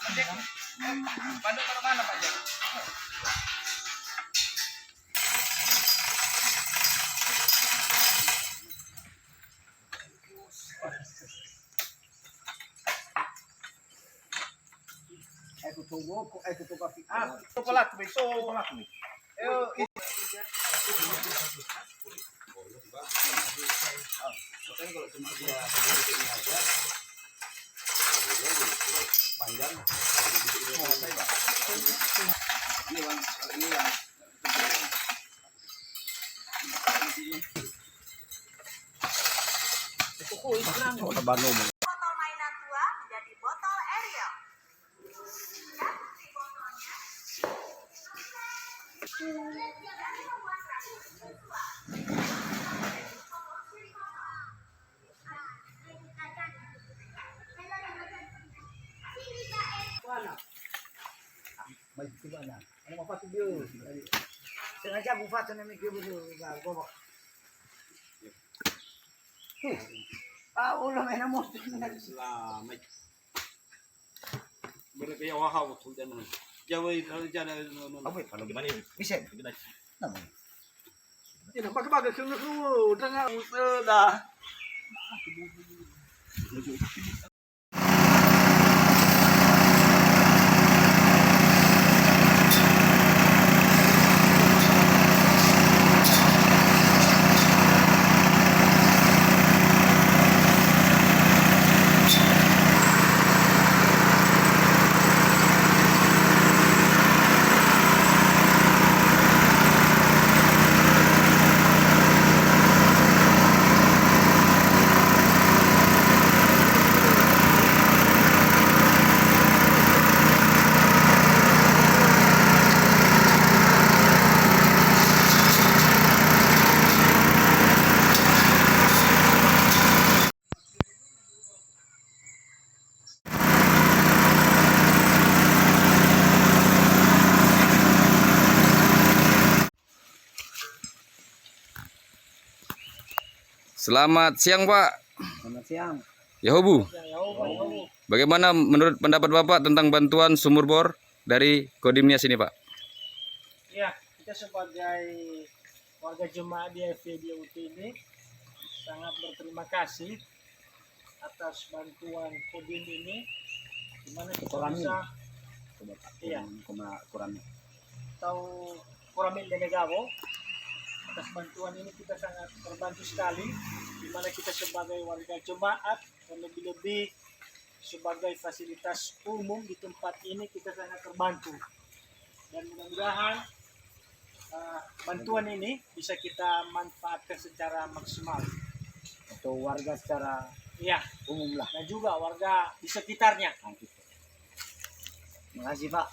Bandung ke mana Pak Jack? Ecco tuo uovo, ecco tuo caffè. Ah, cioccolato, cioccolato. Kan kalau cuma dia sedikit ini aja, panjang. Oh, saya Pak. Ini Bang, ini Bang. Itu kok Instagram. Kota Bandung. Botol mainan tua menjadi botol Ariel. Dan di botolnya dari membuat rahasia tua. Mas itu mana? Ano mapato dia? Sengaja buat sana may kibo sa gobo. Ulo may namo. Selamat. Berarti ya wahau sudah nih. Jauh jalan. Apa kalau gimana ini? Bisa. Nama. Ini pakai kru tengah dah. Selamat siang Pak Selamat siang. Yahobu. Bagaimana menurut pendapat Bapak tentang bantuan sumur bor dari Kodimnya sini Pak? Ya, kita sebagai warga jemaat di FVDUT ini sangat berterima kasih atas bantuan Kodim ini, di mana kita bisa Kurang. tahu Kuramil Denegavo. Atas bantuan ini kita sangat terbantu sekali, di mana kita sebagai warga jemaat dan lebih-lebih sebagai fasilitas umum di tempat ini kita sangat terbantu. Dan mudah-mudahan bantuan ini bisa kita manfaatkan secara maksimal. Atau warga secara Ya, umum lah. dan juga warga di sekitarnya. Terima kasih Pak.